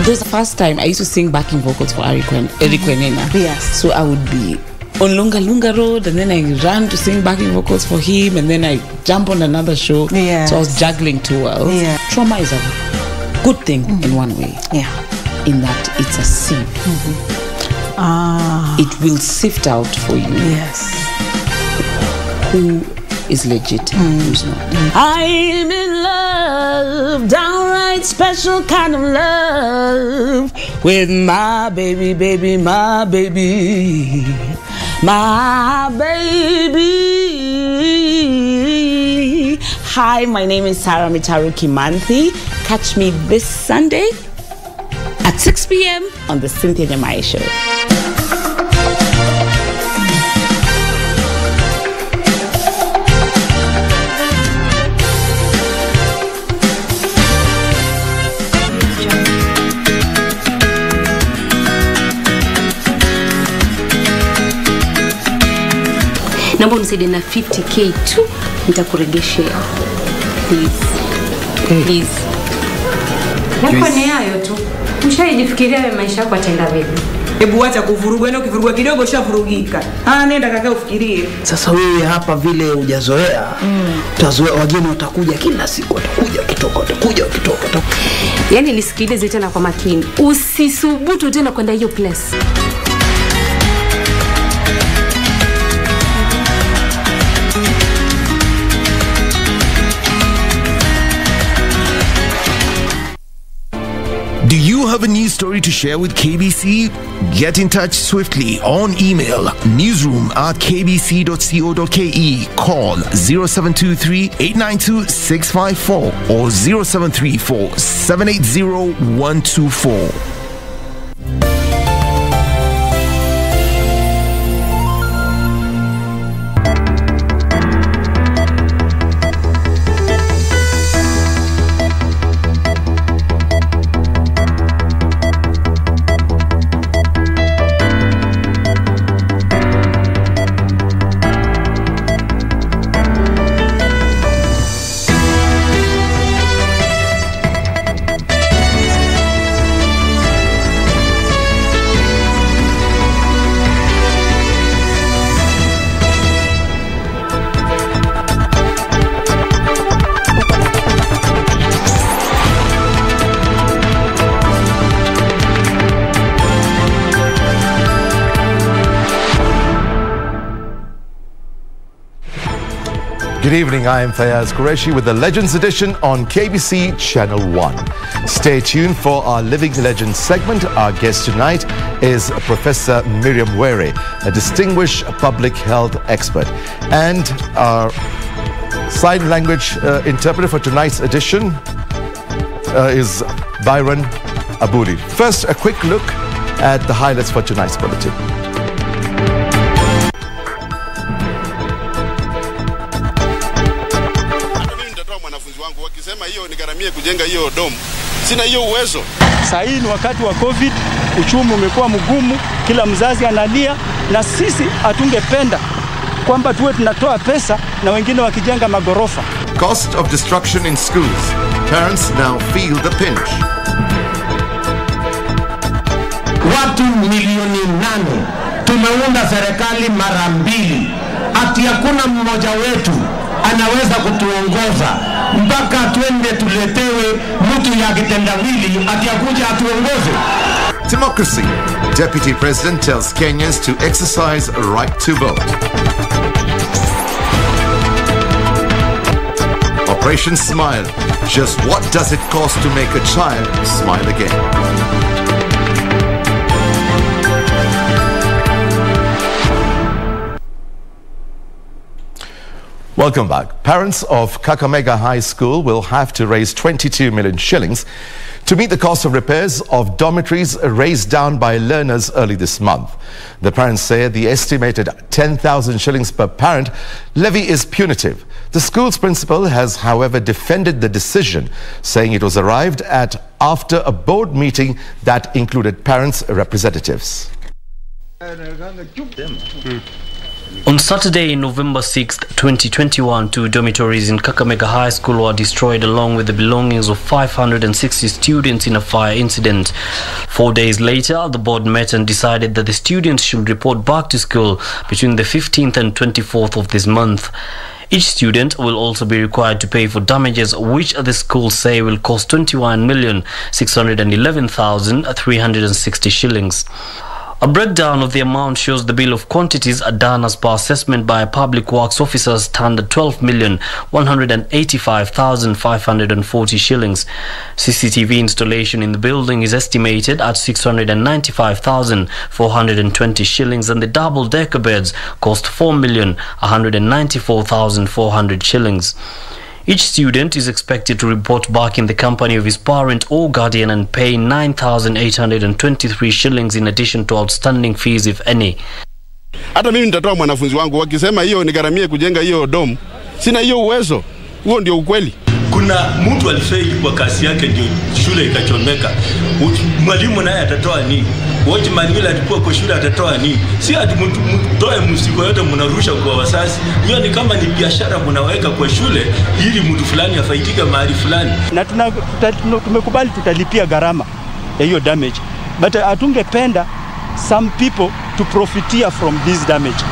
This was the first time I used to sing backing vocals for Eric Wenena. Yes. So I would be on Lunga Lunga Road, and then I ran to sing backing vocals for him, and then I jump on another show. Yes. So I was juggling two worlds. Yeah. Trauma is a good thing in one way. Yeah. In that it's a sieve. It will sift out for you. Yes. Who is legit, who's not. I'm in love, downright special kind of love, with my baby, baby, my baby, my baby. Hi, my name is Sarah Mitaru Kimanthi. Catch me this Sunday at 6 p.m. on the Cynthia Nyamai Show. Naomba unisaidie na 50k tu, nitakuregeshea. Please. Please. Yako ni hayo tu. Mshaijifikiria wewe maisha yako atenda vipi? Hebu acha kuvurugwa, na ukivurugwa kidogo ushavurugika. Nenda kaka ufikirie. Sasa wewe hapa vile hujazoea. Utazoea wageni watakuja kila siku, watakuja kitoka. Yaani nisikilize tena kwa makini. Usisubutu tena kwenda hiyo place. Do you have a news story to share with KBC? Get in touch swiftly on email newsroom@kbc.co.ke, call 0723 892 654 or 0734 780 124. Good evening, I am Fayaz Qureshi with the Legends Edition on KBC Channel 1. Stay tuned for our Living Legends segment. Our guest tonight is Professor Miriam Were, a distinguished public health expert. And our sign language interpreter for tonight's edition is Byron Abudi. First, a quick look at the highlights for tonight's bulletin. Kujenga hiyo dom, sina hiyo uwezo. Sasa hii ni wakati wa COVID, uchumi umekuwa mgumu, kila mzazi analia, na sisi hatungependa kwamba tuwe tunatoa pesa na wengine wakijenga magorofa. Cost of destruction in schools. Parents now feel the pinch. Watu milioni 8 tumeunda serikali mara 2. Ati hakuna mmoja wetu anaweza kutuongoza mpaka twende tuletewe mtu ya kitendawili ati akuja atuongoze. Democracy. Deputy President tells Kenyans to exercise right to vote. Operation Smile. Just what does it cost to make a child smile again? Welcome back. Parents of Kakamega High School will have to raise 22 million shillings to meet the cost of repairs of dormitories raised down by learners early this month. The parents say the estimated 10,000 shillings per parent levy is punitive. The school's principal has, however, defended the decision, saying it was arrived at after a board meeting that included parents' representatives. On Saturday, November 6th, 2021, 2 dormitories in Kakamega High School were destroyed along with the belongings of 560 students in a fire incident. 4 days later, the board met and decided that the students should report back to school between the 15th and 24th of this month. Each student will also be required to pay for damages, which the schools say will cost 21,611,360 shillings. A breakdown of the amount shows the bill of quantities are done as per assessment by public works officers stand at 12,185,540 shillings. CCTV installation in the building is estimated at 695,420 shillings, and the double-decker beds cost 4,194,400 shillings. Each student is expected to report back in the company of his parent or guardian and pay 9,823 shillings in addition to outstanding fees, if any. Hata mimi nitatoa mwanafunzi wangu wakisema hiyo nigaramie kujenga hiyo dom. Sina hiyo uwezo. Huo ndio ukweli. Kuna mtu alifaili kwa kasi yake ndio shule ikachomeka. Mwalimu naye atatoa nini? Watchman yule alikuwa kwa shule atatoa nini? Si ati mtoe mzigo yote mnarusha kwa wazazi. Hiyo ni kama ni biashara mnaweka kwa shule ili mtu fulani afaidike mahali fulani. Na tumekubali tutalipia gharama ya hiyo damage. But hatungependa some people to profitia from this damage.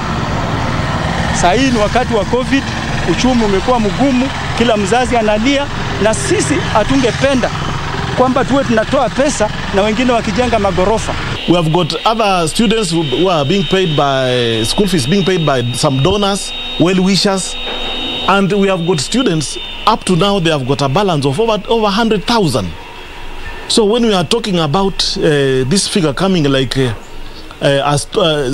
Sasa hii ni wakati wa COVID, uchumi umekuwa mgumu, kila mzazi analia, na sisi hatungependa kwamba tuwe tunatoa pesa na wengine wakijenga magorofa. We have got other students who are being paid by school fees being paid by some donors, well-wishers, and we have got students up to now they have got a balance of over 100,000. So when we are talking about this figure coming like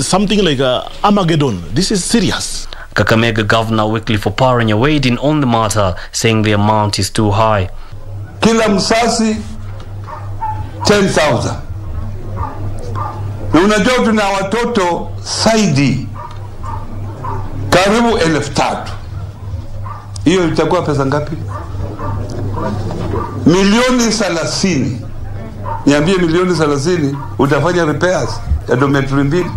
something like Armageddon, this is serious. Kakamega Governor Wycliffe Oparanya weighed in on the matter, saying the amount is too high. Kila msasi 10,000. Na unajua tuna watoto saidi karibu 3,000. Hiyo itakuwa pesa ngapi? Milioni 30. Niambie milioni 30 utafanya repairs ya dormitory mbili.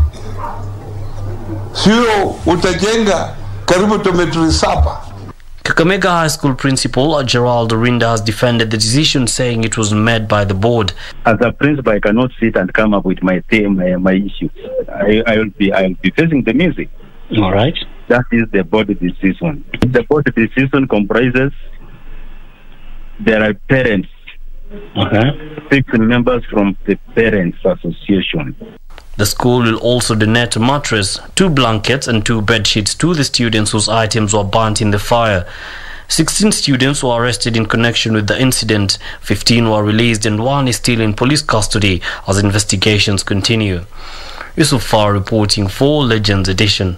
Sio utajenga karibu dormitory 7. Kakamega High School Principal Gerald Orinda has defended the decision, saying it was made by the board. As a principal, I cannot sit and come up with my issues. I will be facing the music. All right. That is the board decision. The board decision comprises there are parents, 6 members from the Parents Association. The school will also donate a mattress, 2 blankets and 2 bed sheets to the students whose items were burnt in the fire. 16 students were arrested in connection with the incident. 15 were released and 1 is still in police custody as investigations continue. Yusuf Far reporting for Legends Edition.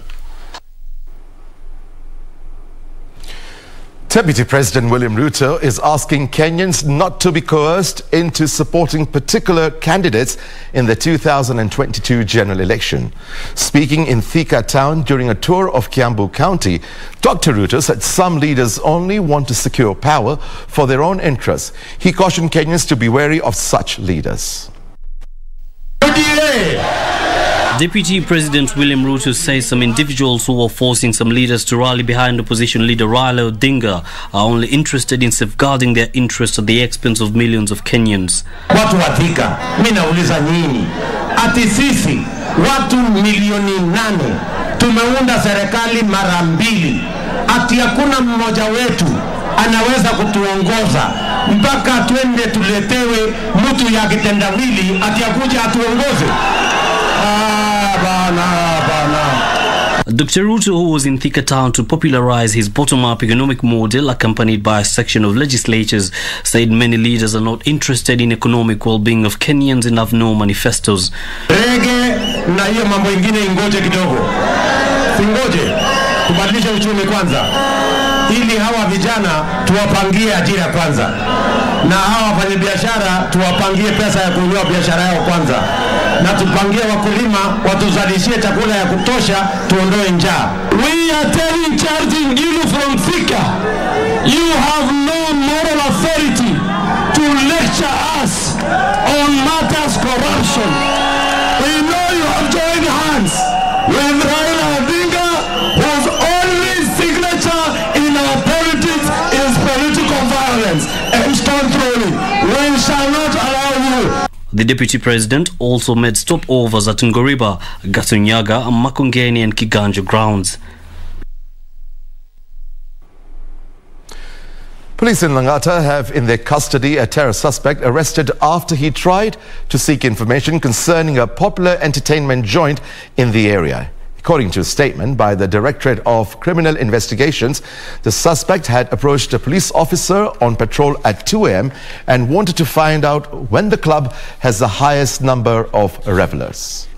Deputy President William Ruto is asking Kenyans not to be coerced into supporting particular candidates in the 2022 general election. Speaking in Thika town during a tour of Kiambu County, Dr. Ruto said some leaders only want to secure power for their own interests. He cautioned Kenyans to be wary of such leaders. Deputy President William Ruto says some individuals who are forcing some leaders to rally behind opposition leader Raila Odinga are only interested in safeguarding their interests at the expense of millions of Kenyans. Watu wa Thika, mimi nauliza nyinyi, ati sisi watu milioni 8 tumeunda serikali mara 2, ati hakuna mmoja wetu anaweza kutuongoza mpaka twende tuletewe mtu ya kitendawili ati akuja atuongoze? Dr. Ruto, who was in Thika town to popularize his bottom-up economic model accompanied by a section of legislators, said many leaders are not interested in economic well-being of Kenyans and have no manifestos. Rege na hiyo mambo ingine ingoje kidogo. Singoje, kubadilisha uchumi kwanza. Ili hawa vijana tuwapangie ajira kwanza. Na hawa wafanyabiashara tuwapangie pesa ya kununua biashara yao kwanza. Na tupangie wakulima watuzalishie chakula ya kutosha, tuondoe njaa. We are charging you from Thika. You have no moral authority to lecture us on matters corruption. We know you have joined hands with Raila Odinga violence and stone throwing. We shall not allow you. The Deputy President also made stopovers at Ngoriba, Gatunyaga, Makongeni and Kiganjo grounds. Police in Langata have in their custody a terror suspect arrested after he tried to seek information concerning a popular entertainment joint in the area. According to a statement by the Directorate of Criminal Investigations, the suspect had approached a police officer on patrol at 2 a.m. and wanted to find out when the club has the highest number of revelers.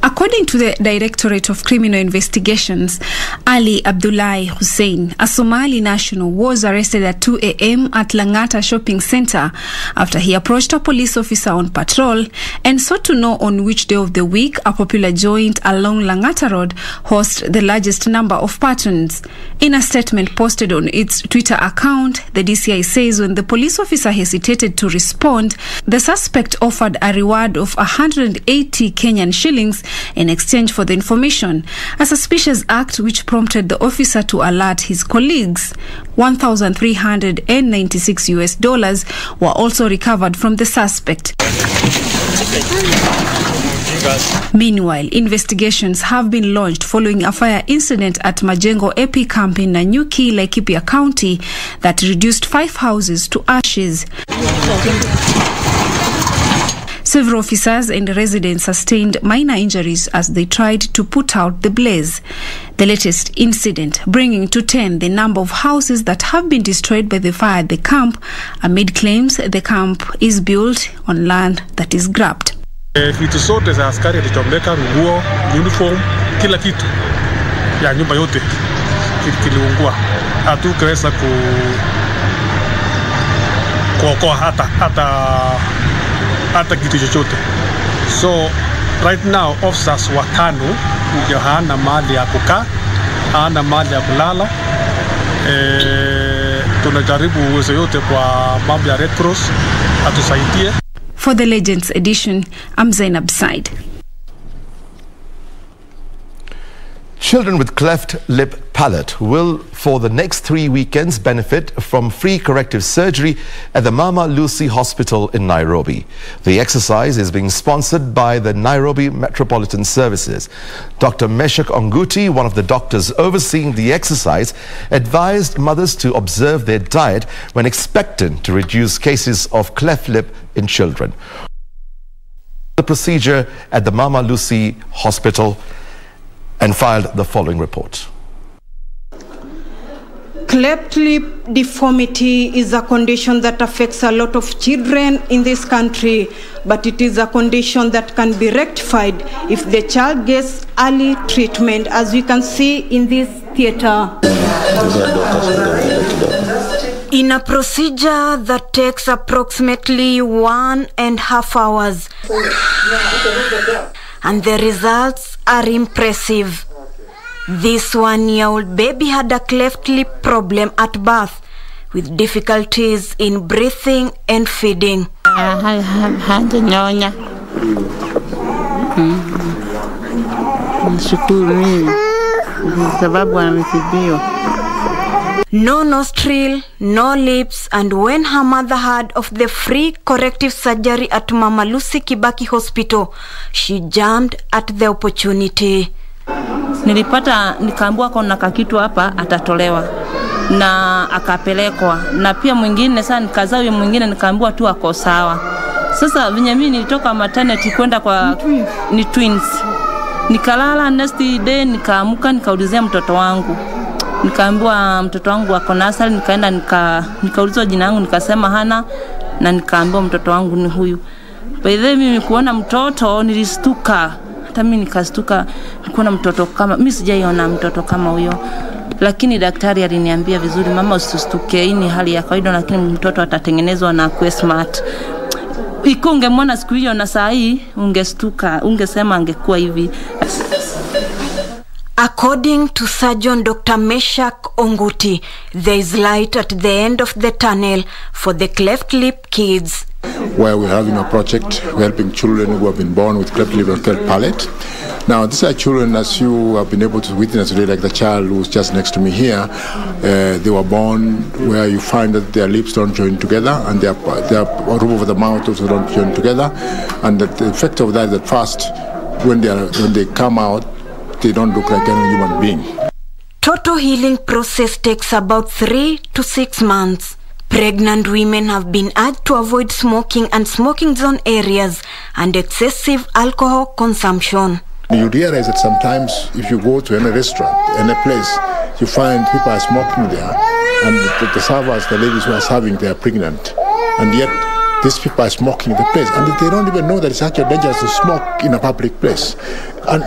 According to the Directorate of Criminal Investigations, Ali Abdullahi Hussein, a Somali national, was arrested at 2 a.m. at Langata Shopping Center after he approached a police officer on patrol and sought to know on which day of the week a popular joint along Langata Road hosts the largest number of patrons. In a statement posted on its Twitter account, the DCI says when the police officer hesitated to respond, the suspect offered a reward of 180 Kenyan shillings in exchange for the information, a suspicious act which prompted the officer to alert his colleagues. $1,396 were also recovered from the suspect. Meanwhile, investigations have been launched following a fire incident at Majengo AP camp in Nanyuki, Laikipia County that reduced 5 houses to ashes. Several officers and residents sustained minor injuries as they tried to put out the blaze. The latest incident bringing to 10 the number of houses that have been destroyed by the fire at the camp, amid claims the camp is built on land that is grabbed. Vitu zote za askari alichomeka, nguo, uniform, kila kitu ya nyumba yote kiliungua. Hatukuweza kuokoa hata kitu chochote. So right now officers wa KANU ndio hana mahali ya kukaa, hana mahali ya kulala. Tunajaribu uwezo yote kwa mambo ya Red Cross atusaidie. For the Legends edition, I'm Zainab Said. Children with cleft lip palate will, for the next 3 weekends, benefit from free corrective surgery at the Mama Lucy Hospital in Nairobi. The exercise is being sponsored by the Nairobi Metropolitan Services. Dr. Meshak Onguti, one of the doctors overseeing the exercise, advised mothers to observe their diet when expectant to reduce cases of cleft lip in children. The procedure at the Mama Lucy Hospital and filed the following report. Cleft lip deformity is a condition that affects a lot of children in this country, but it is a condition that can be rectified if the child gets early treatment, as we can see in this theater. In a procedure that takes approximately 1.5 hours. And the results are impressive. This 1-year-old baby had a cleft lip problem at birth with difficulties in breathing and feeding. No nostril, no lips, and when her mother heard of the free corrective surgery at Mama Lucy Kibaki Hospital, she jumped at the opportunity. Nikaambiwa kuna kakitu hapa atatolewa na akapelekwa, na pia mwingine sasa nikazaa huyo mwingine nikaambiwa tu ako sawa. Sasa venye mimi nilitoka maternity kwenda kwa ni twins, nikalala next day, nikaamuka nikaulizia mtoto wangu, nikaambiwa mtoto wangu ako nasali, nikaenda nikaulizwa jina langu, nikasema hana, na nikaambiwa mtoto wangu ni huyu. By the way, mimi kuona mtoto nilistuka, hata mimi nikastuka kuona mtoto kama mimi sijaiona mtoto kama huyo. Lakini daktari aliniambia vizuri, mama usistuke, hii ni hali ya kawaida, lakini mtoto atatengenezwa na kuwe smart. Ungemwona siku hiyo na saa hii ungestuka, ungesema angekuwa hivi. According to Surgeon Dr. Meshak Onguti, there is light at the end of the tunnel for the cleft lip kids. Where we're having a project helping children who have been born with cleft lip and cleft palate. Now, these are children, as you have been able to witness today, like the child who's just next to me here. They were born where you find that their lips don't join together and their roof over the mouth also don't join together. And the effect of that is that first, when they come out, they don't look like any human being. Total healing process takes about 3 to 6 months. Pregnant women have been urged to avoid smoking and smoking zone areas and excessive alcohol consumption. You realize that sometimes if you go to any restaurant, any place, you find people are smoking there, and the servers, the ladies who are serving, they are pregnant. And yet, these people are smoking in the place, and they don't even know that it's actually dangerous to smoke in a public place. And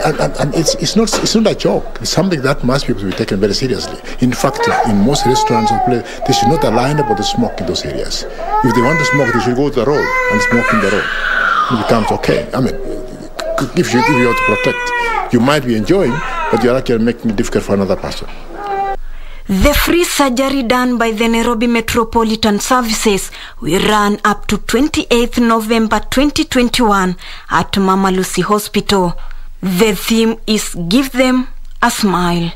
it's not a joke. It's something that must be taken very seriously. In fact, in most restaurants or places, they should not allow anybody to smoke in those areas. If they want to smoke, they should go to the road and smoke in the road. It becomes okay. I mean, if you have to protect, you might be enjoying, but you're actually making it difficult for another person. The free surgery done by the Nairobi Metropolitan Services will run up to 28th November 2021 at Mama Lucy Hospital. The theme is Give Them a Smile.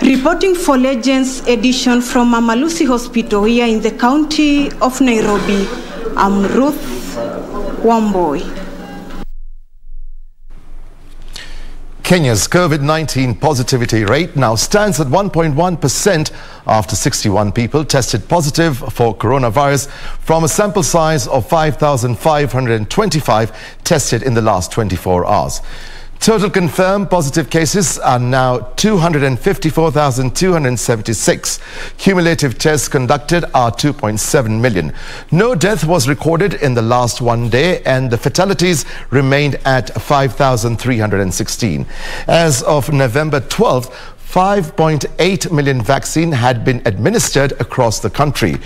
Reporting for Legends edition from Mama Lucy Hospital here in the county of Nairobi, I'm Ruth Wamboy. Kenya's COVID-19 positivity rate now stands at 1.1% after 61 people tested positive for coronavirus from a sample size of 5,525 tested in the last 24 hours. Total confirmed positive cases are now 254,276. Cumulative tests conducted are 2.7 million. No death was recorded in the last 1 day, and the fatalities remained at 5,316. As of November 12th, 5.8 million vaccine had been administered across the country.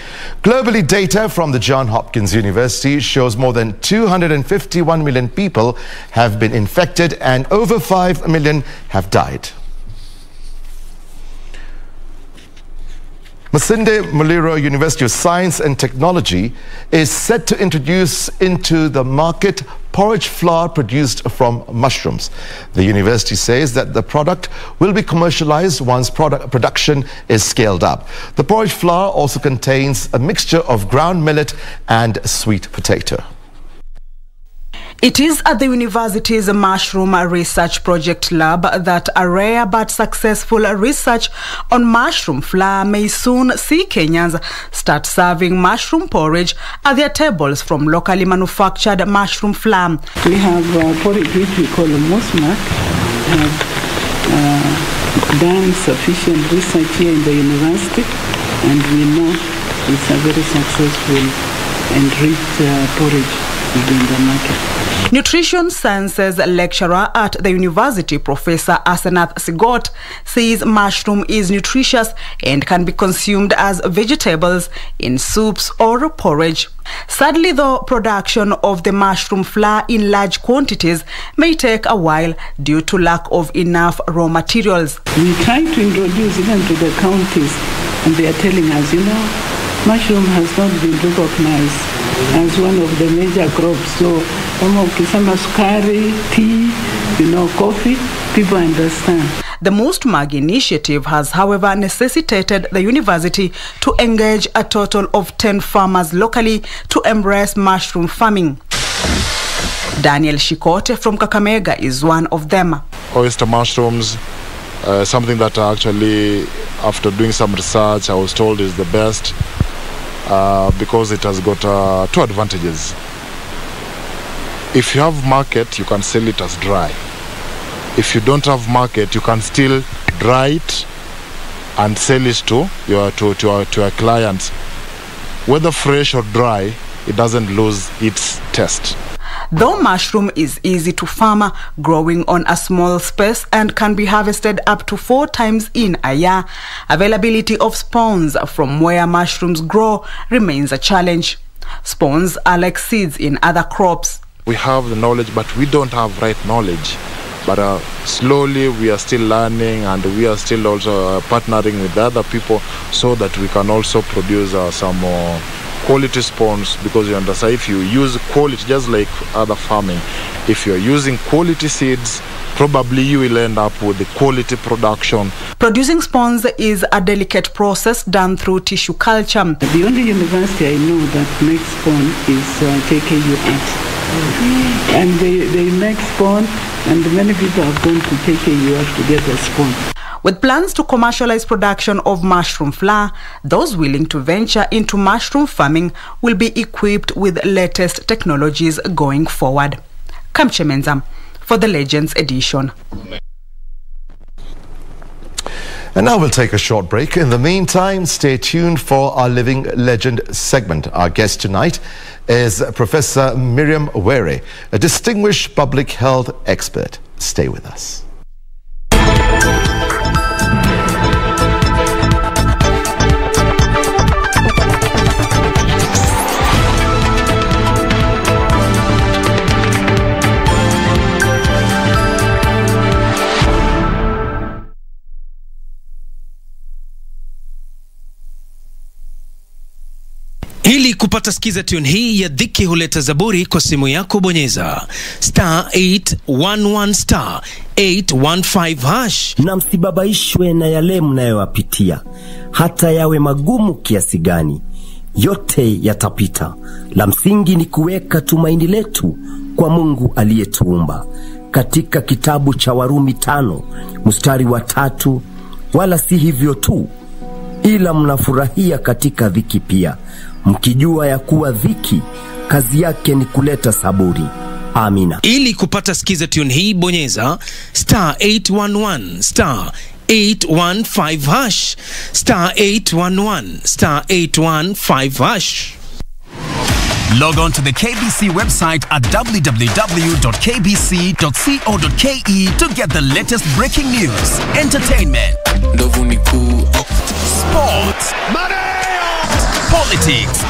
Globally, data from the Johns Hopkins University shows more than 251 million people have been infected and over 5 million have died. Masinde Muliro University of Science and Technology is set to introduce into the market porridge flour produced from mushrooms. The university says that the product will be commercialized once production is scaled up. The porridge flour also contains a mixture of ground millet and sweet potato. It is at the university's Mushroom Research Project Lab that a rare but successful research on mushroom flour may soon see Kenyans start serving mushroom porridge at their tables from locally manufactured mushroom flour. We have porridge which we call Mosmak. We have done sufficient research here in the university, and we know it's a very successful and rich porridge in the market. Nutrition Sciences lecturer at the university, Professor Asenath Sigot, says mushroom is nutritious and can be consumed as vegetables in soups or porridge. Sadly, though, production of the mushroom flour in large quantities may take a while due to lack of enough raw materials. We try to introduce even to the counties, and they are telling us, mushroom has not been recognized as one of the major crops. So, ukisema sukari, tea, coffee, people understand. The Most Mag initiative has, however, necessitated the university to engage a total of 10 farmers locally to embrace mushroom farming. Daniel Shikote from Kakamega is one of them. Oyster mushrooms, something that actually, after doing some research, I was told is the best. Because it has got 2 advantages. If you have market, you can sell it as dry. If you don't have market, you can still dry it and sell it to your clients. Whether fresh or dry, it doesn't lose its taste. Though mushroom is easy to farm, growing on a small space and can be harvested up to 4 times in a year, availability of spawns from where mushrooms grow remains a challenge. Spawns are like seeds in other crops. We have the knowledge, but we don't have right knowledge. But slowly we are still learning, and we are still also partnering with other people so that we can also produce some more quality spawns, because you understand, if you use quality, just like other farming, if you're using quality seeds probably you will end up with the quality production. Producing sponge is a delicate process done through tissue culture. The only university I know that makes spawn is KKUH. And they make spawn, and many people have gone to KKUH to get a spawn. With plans to commercialize production of mushroom flour, those willing to venture into mushroom farming will be equipped with latest technologies going forward. Kamche Menza for the Legends edition. And now we'll take a short break. In the meantime, stay tuned for our Living Legend segment. Our guest tonight is Professor Miriam Were, a distinguished public health expert. Stay with us. Ili kupata skiza tune hii ya Dhiki Huleta Zaburi kwa simu yako, bonyeza *811 *815#. Na msibabaishwe na yale mnayoyapitia, hata yawe magumu kiasi gani, yote yatapita. La msingi ni kuweka tumaini letu kwa Mungu aliyetuumba. Katika kitabu cha Warumi 5:3, wala si hivyo tu, ila mnafurahia katika dhiki pia, mkijua ya kuwa dhiki kazi yake ni kuleta saburi. Amina. Ili kupata skiza tune hii, bonyeza *811 *815#, *811 *815#. Log on to the KBC website at www.kbc.co.ke to get the latest breaking news, entertainment, sports, politics,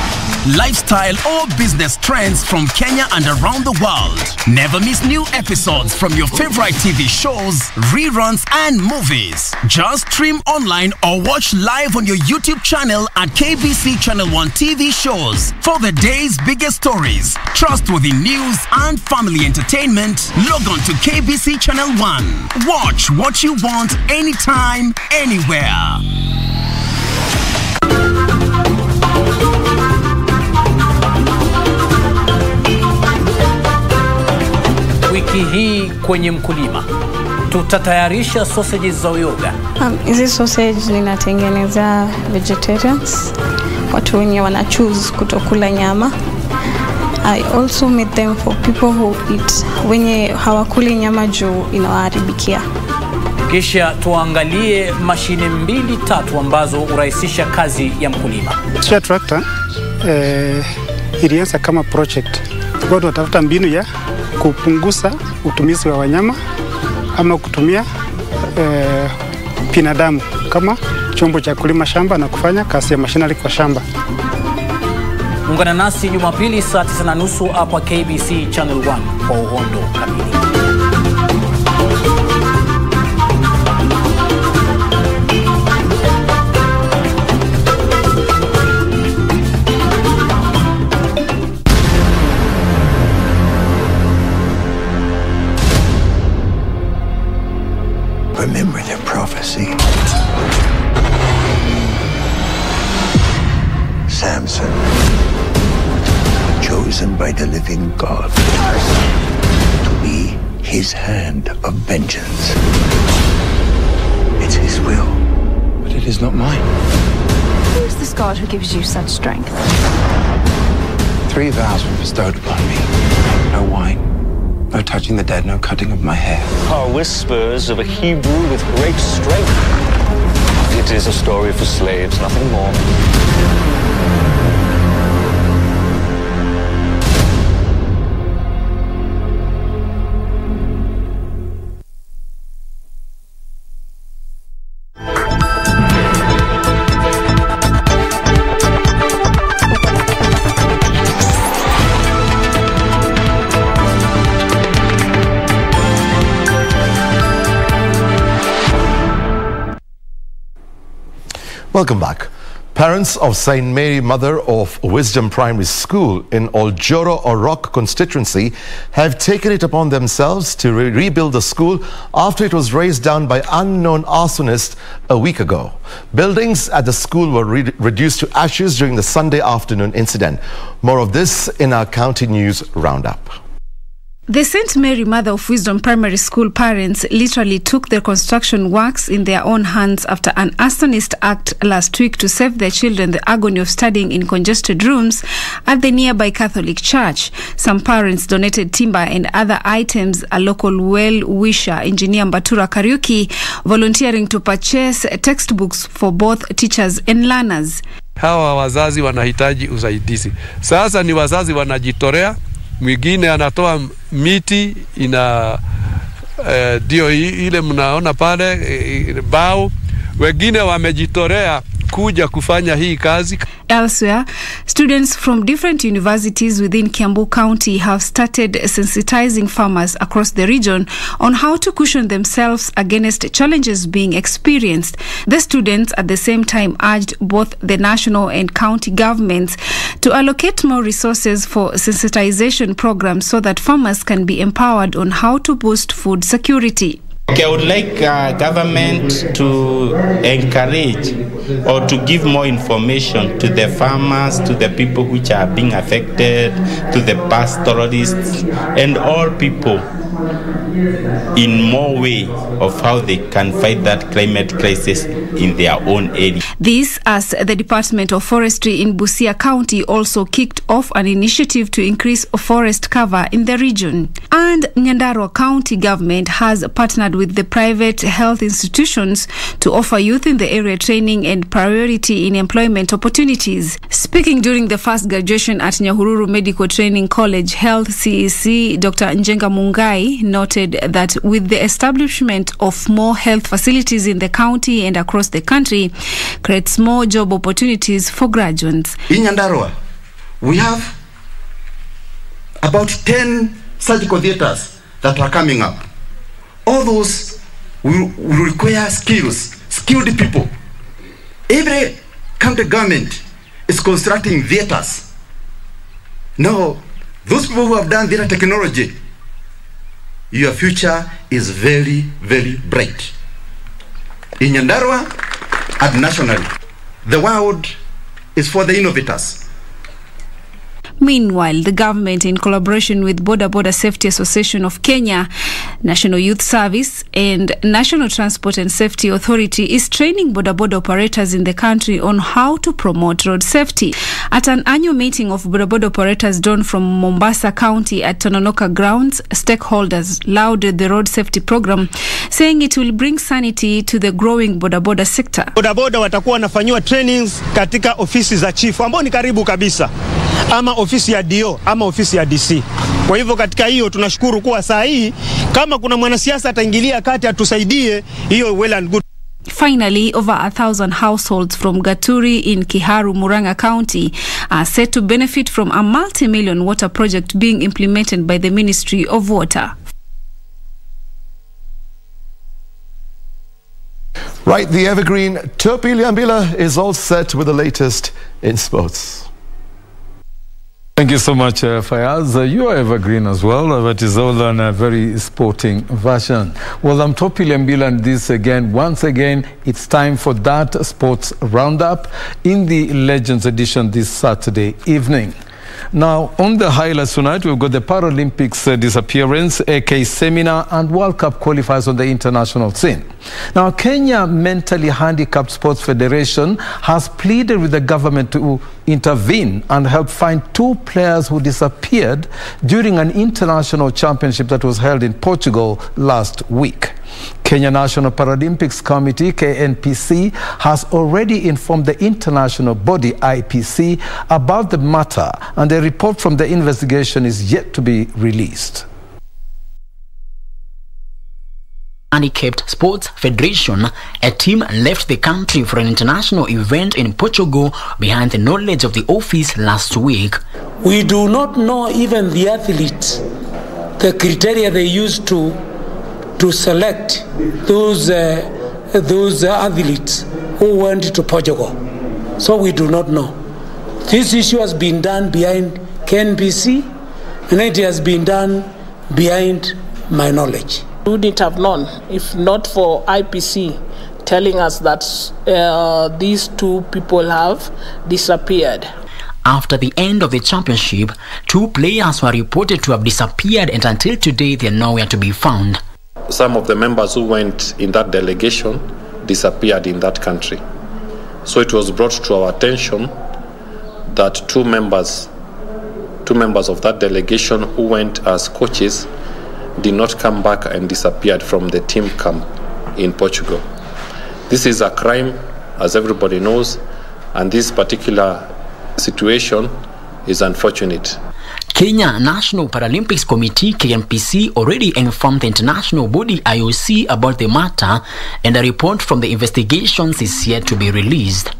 lifestyle or business trends from Kenya and around the world. Never miss new episodes from your favorite TV shows, reruns and movies. Just stream online or watch live on your YouTube channel at KBC Channel 1 TV shows. For the day's biggest stories, trustworthy news and family entertainment, log on to KBC Channel 1. Watch what you want anytime, anywhere. Wiki hii kwenye Mkulima tutatayarisha sausages za uyoga. Hizi sausage ninatengeneza vegetarians, watu wenye wana choose kutokula nyama. I also made them for people who eat wenye hawakuli nyama juu inawaharibikia. Kisha tuangalie mashine 2-3 ambazo urahisisha kazi ya mkulima. Share tractor ilianza kama project. Kwa tunatafuta mbinu ya kupunguza utumizi wa wanyama ama kutumia binadamu kama chombo cha kulima shamba na kufanya kazi ya machinery kwa shamba. Ungana nasi Jumapili saa 9:30 hapa KBC Channel 1 kwa uhondo kamili. Remember the prophecy. Samson, chosen by the living God to be his hand of vengeance. It's his will, but it is not mine. Who is this God who gives you such strength? 3 vows were bestowed upon me. No wine, no touching the dead, no cutting of my hair. Are whispers of a Hebrew with great strength. It is a story for slaves, nothing more. Welcome back. Parents of St. Mary Mother of Wisdom Primary School in Oljoro Orok constituency have taken it upon themselves to rebuild the school after it was razed down by unknown arsonists a week ago. Buildings at the school were reduced to ashes during the Sunday afternoon incident. More of this in our County News Roundup. The St. Mary Mother of Wisdom Primary School parents literally took their construction works in their own hands after an arsonist act last week to save their children the agony of studying in congested rooms at the nearby Catholic church. Some parents donated timber and other items, a local well-wisher, Engineer Mbatura Kariuki, volunteering to purchase textbooks for both teachers and learners. Hawa wazazi wanahitaji usaidizi. Sasa ni wazazi wanajitorea. Mwingine anatoa miti ina dio ile mnaona pale bao, wengine wamejitorea kuja kufanya hii kazi. Elsewhere, students from different universities within Kiambu County have started sensitizing farmers across the region on how to cushion themselves against challenges being experienced. The students at the same time urged both the national and county governments to allocate more resources for sensitization programs so that farmers can be empowered on how to boost food security. Okay, I would like government to encourage or to give more information to the farmers, to the people which are being affected, to the pastoralists, and all people in more way of how they can fight that climate crisis in their own area. This as the Department of Forestry in Busia County also kicked off an initiative to increase forest cover in the region. And Nyandarua County government has partnered with the private health institutions to offer youth in the area training and priority in employment opportunities. Speaking during the first graduation at Nyahururu Medical Training College Health CEC, Dr. Njenga Mungai noted that with the establishment of more health facilities in the county and across the country creates more job opportunities for graduates. In Nyandarua, we have about 10 surgical theaters that are coming up. All those will require skilled people. Every county government is constructing theaters. Now, those people who have done theater technology, your future is very, very bright. In Nyandarua and nationally, the world is for the innovators. Meanwhile, the government, in collaboration with Border Safety Association of Kenya, National Youth Service and National Transport and Safety Authority, is training border operators in the country on how to promote road safety. At an annual meeting of border operators done from Mombasa County at Tononoka grounds, stakeholders lauded the road safety program, saying it will bring sanity to the growing border sector. Bodaboda watakuwa wanafanywa trainings katika ofisi za chief ambao ni karibu kabisa, ama ofisi ya DO ama ofisi ya DC. Kwa hivyo katika hiyo tunashukuru kuwa saa hii kama kuna mwanasiasa ataingilia kati atusaidie, hiyo well and good. Finally, over 1,000 households from Gaturi in Kiharu, Murang'a County are set to benefit from a multi-million water project being implemented by the Ministry of Water. Right, the evergreen Topi Liambila is all set with the latest in sports. Thank you so much, Fayaz. You are evergreen as well, but it's all on a very sporting version. Well, I'm Topi Liambila, and this again, once again, it's time for that sports roundup in the Legends edition this Saturday evening. Now, on the highlights tonight, we've got the Paralympics disappearance, AK seminar, and World Cup qualifiers on the international scene. Now, Kenya Mentally Handicapped Sports Federation has pleaded with the government to intervene and help find 2 players who disappeared during an international championship that was held in Portugal last week. Kenya National Paralympics Committee, KNPC, has already informed the international body, IPC, about the matter, and a report from the investigation is yet to be released. Handicapped Sports Federation, a team left the country for an international event in Portugal behind the knowledge of the office last week. We do not know even the athletes, the criteria they used to select those athletes who went to Portugal. So we do not know. This issue has been done behind KBC, and it has been done behind my knowledge. We wouldn't have known if not for IPC telling us that these two people have disappeared. After the end of the championship, 2 players were reported to have disappeared, and until today they are nowhere to be found. Some of the members who went in that delegation disappeared in that country. So it was brought to our attention that two members of that delegation who went as coaches did not come back and disappeared from the team camp in Portugal. This is a crime, as everybody knows, and this particular situation is unfortunate. Kenya National Paralympics Committee KNPC already informed the international body IOC about the matter, and a report from the investigations is yet to be released.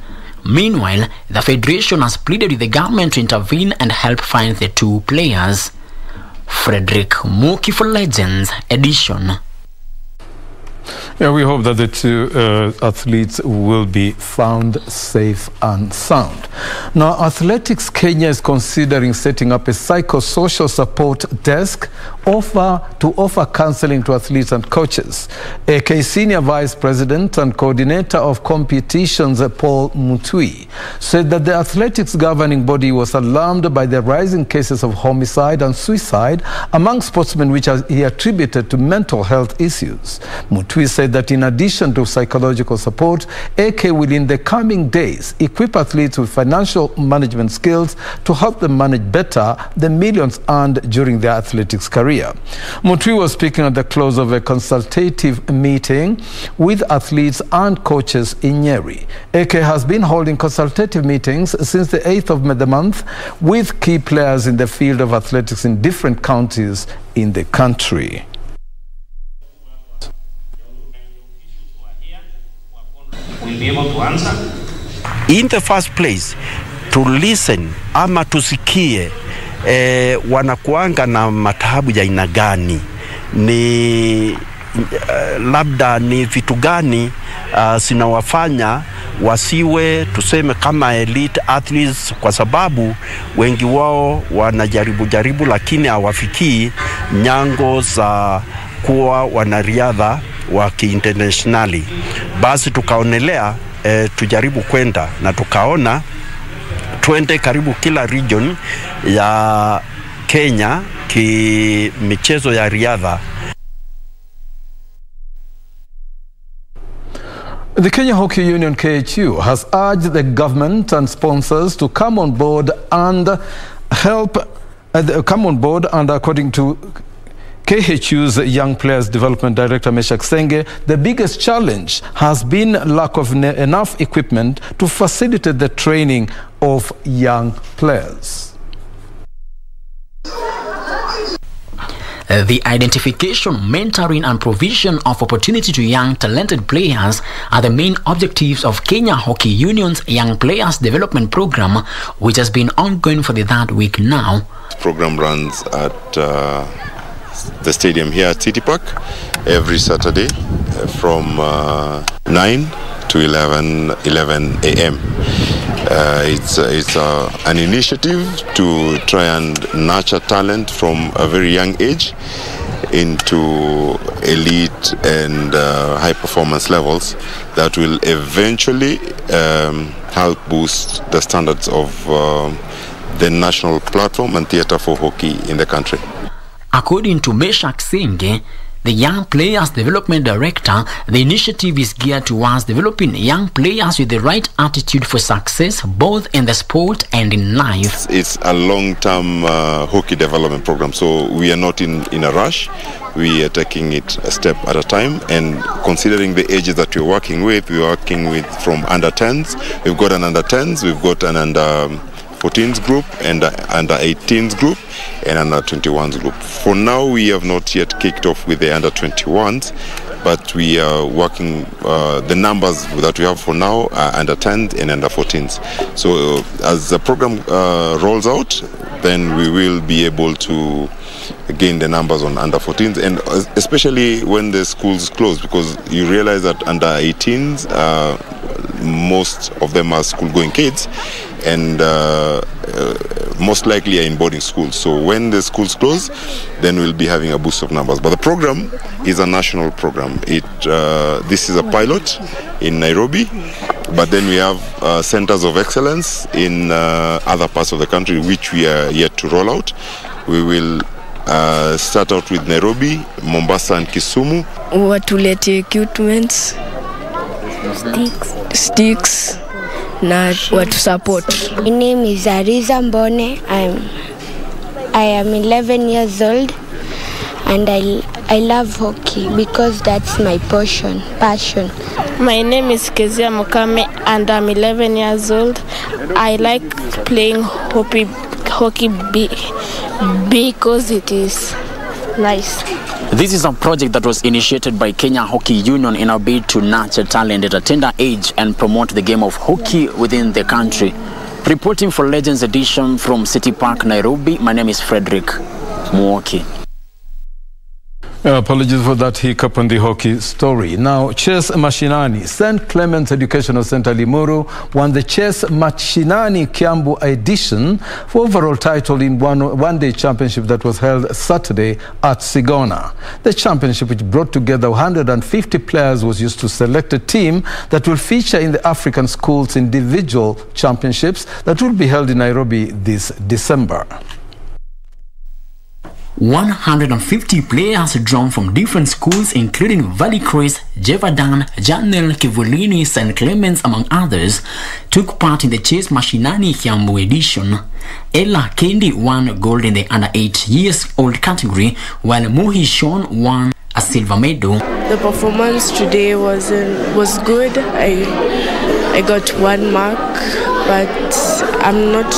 Meanwhile, the federation has pleaded with the government to intervene and help find the 2 players. Frederick Muki for Legends Edition. Yeah, we hope that the 2 athletes will be found safe and sound. Now, Athletics Kenya is considering setting up a psychosocial support desk to offer counseling to athletes and coaches. AK Senior Vice President and Coordinator of Competitions, Paul Mutui, said that the athletics governing body was alarmed by the rising cases of homicide and suicide among sportsmen, which he attributed to mental health issues. Mutui said that in addition to psychological support, AK will in the coming days equip athletes with financial management skills to help them manage better the millions earned during their athletics career. Mutui was speaking at the close of a consultative meeting with athletes and coaches in Nyeri. AK has been holding consultative meetings since the 8th of the month with key players in the field of athletics in different counties in the country. We'll be able to answer. In the first place, to listen ama tusikie wanakuanga na matahabu ya aina gani, ni labda ni vitu gani sinawafanya wasiwe tuseme kama elite athletes, kwa sababu wengi wao wanajaribu lakini hawafikii nyango za kuwa wanariadha wa kiinternationally. Basi tukaonelea tujaribu kwenda na tukaona twende karibu kila region ya Kenya ki michezo ya riadha. The Kenya Hockey Union KHU has urged the government and sponsors to come on board and according to KHU's Young Players Development Director Meshak Senge, the biggest challenge has been lack of enough equipment to facilitate the training of young players. The identification, mentoring and provision of opportunity to young talented players are the main objectives of Kenya Hockey Union's Young Players Development Program, which has been ongoing for the 3rd week now. The program runs at the stadium here at City Park every Saturday from 9 to 11 a.m. It's an initiative to try and nurture talent from a very young age into elite and high performance levels that will eventually help boost the standards of the national platform and theatre for hockey in the country. According to Meshak Senge, the Young Players Development Director, the initiative is geared towards developing young players with the right attitude for success, both in the sport and in life. It's a long-term hockey development program, so we are not in a rush. We are taking it a step at a time, and considering the ages that we're working with from under 10s. We've got an under 10s, we've got an under 14s group and under 18s group and under 21s group. For now, we have not yet kicked off with the under 21s, but we are working the numbers that we have for now are under 10s and under 14s. So as the program rolls out, then we will be able to gain the numbers on under 14s, and especially when the schools close, because you realize that under 18s most of them are school-going kids, and most likely are in boarding schools. So when the schools close, then we'll be having a boost of numbers. But the program is a national program. This is a pilot in Nairobi, but then we have centers of excellence in other parts of the country which we are yet to roll out. We will start out with Nairobi, Mombasa and Kisumu. Watulete equipments, sticks, na watu support. My name is Ariza Mbone. I am 11 years old, and I love hockey because that's my passion. My name is Kezia Mukame, and I'm 11 years old. I like playing hockey because it is nice. This is a project that was initiated by Kenya Hockey Union in a bid to nurture talent at a tender age and promote the game of hockey within the country. Reporting for Legends Edition from City Park, Nairobi, my name is Frederick Mwoki. Apologies for that hiccup on the hockey story. Now, Chess Mashinani. St. Clement's Educational Center Limuru won the Chess Mashinani Kiambu edition for overall title in one-day championship that was held Saturday at Sigona. The championship, which brought together 150 players, was used to select a team that will feature in the African Schools Individual Championships that will be held in Nairobi this December. 150 players drawn from different schools including Valley Crest, Jevadan, Janel, Kivulini, St. Clements among others took part in the Chess Mashinani Kiambu edition. Ella Kendi won gold in the under 8 years old category, while Mohi Sean won a silver medal. The performance today was good. I got 1 mark, but I'm not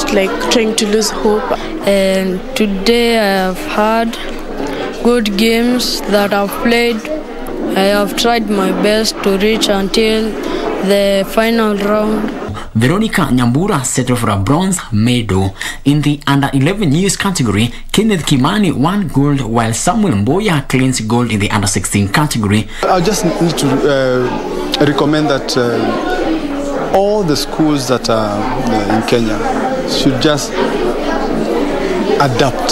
trying to lose hope. And today I have had good games that I've played. I have tried my best to reach until the final round. Veronica Nyambura settled for a bronze medal. In the under 11 years category, Kenneth Kimani won gold, while Samuel Mboya claims gold in the under 16 category. I just need to recommend that all the schools that are in Kenya should just adapt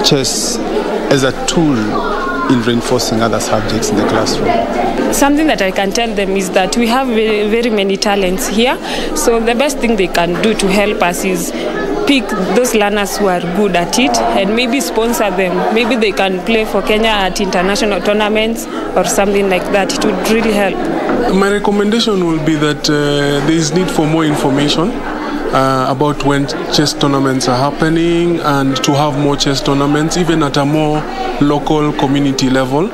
chess as a tool in reinforcing other subjects in the classroom. Something that I can tell them is that we have very, very many talents here. So the best thing they can do to help us is pick those learners who are good at it and maybe sponsor them. Maybe they can play for Kenya at international tournaments or something like that. It would really help. My recommendation will be that there is need for more information about when chess tournaments are happening, and to have more chess tournaments even at a more local community level.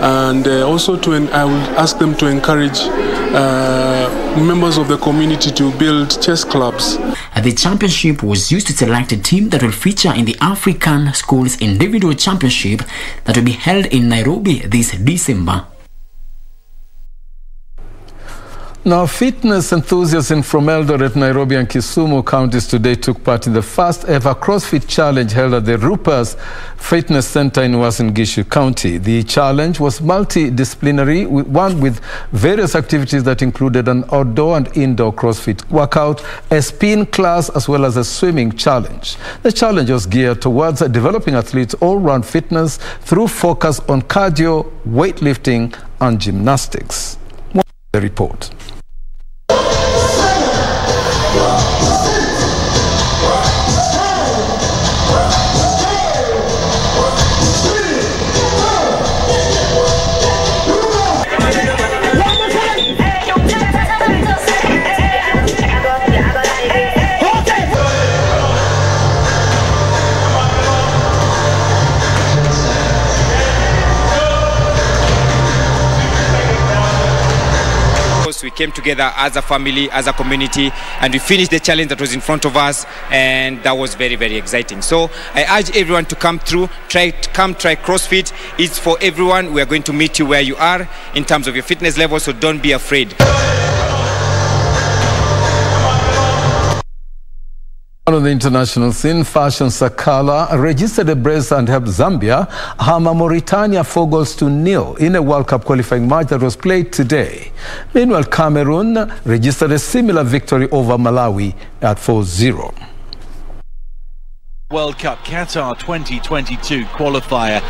And also I will ask them to encourage members of the community to build chess clubs. The championship was used to select a team that will feature in the African Schools Individual Championship that will be held in Nairobi this December. Now, fitness enthusiasts from Eldoret, Nairobi and Kisumu counties today took part in the first ever CrossFit Challenge held at the Ruper's Fitness Center in Uasin Gishu County. The challenge was multidisciplinary, one with various activities that included an outdoor and indoor CrossFit workout, a spin class, as well as a swimming challenge. The challenge was geared towards developing athletes' all-round fitness through focus on cardio, weightlifting and gymnastics. More the report. We came together as a family, as a community, and we finished the challenge that was in front of us, and that was very, very exciting. So I urge everyone to come through, try CrossFit. It's for everyone. We are going to meet you where you are in terms of your fitness level, so don't be afraid. On the international scene, Fashion Sakala registered a brace and helped Zambia hammer Mauritania 4-0 in a World Cup qualifying match that was played today. Meanwhile, Cameroon registered a similar victory over Malawi at 4-0. World Cup Qatar 2022 qualifier.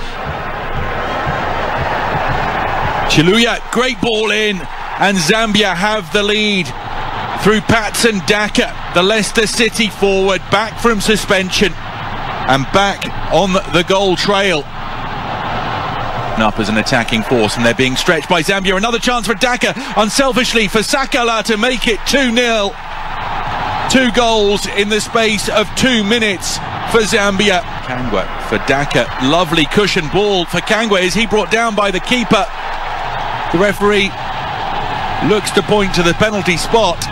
Chiluya, great ball in, and Zambia have the lead through Patson Daka, the Leicester City forward, back from suspension and back on the goal trail. Up as an attacking force, and they're being stretched by Zambia. Another chance for Daka, unselfishly for Sakala to make it 2-0. 2 goals in the space of 2 minutes for Zambia. Kangwa for Daka, lovely cushion ball for Kangwa. Is he brought down by the keeper? The referee looks to point to the penalty spot.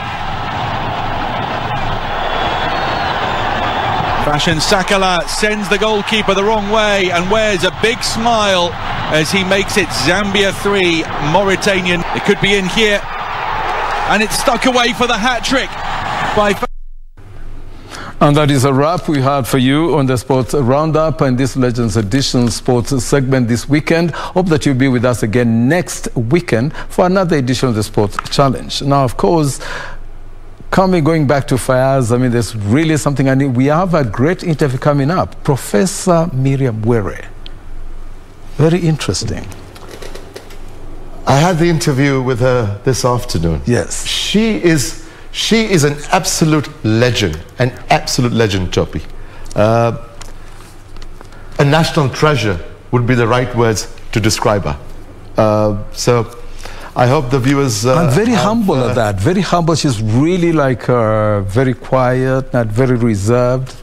Fashion Sakala sends the goalkeeper the wrong way and wears a big smile as he makes it Zambia 3, Mauritanian. It could be in here, and it's stuck away for the hat-trick by... And that is a wrap we had for you on the Sports Roundup and this Legends Edition Sports segment this weekend. Hope that you'll be with us again next weekend for another edition of the Sports Challenge. Now, of course, going back to Fayaz, I mean, there's really something we have a great interview coming up. Professor Miriam Were. Very interesting. I had the interview with her this afternoon. Yes. She is an absolute legend, Choppy. A national treasure would be the right words to describe her. So I hope the viewers... I'm very humble at that, very humble. She's really like very quiet and very reserved.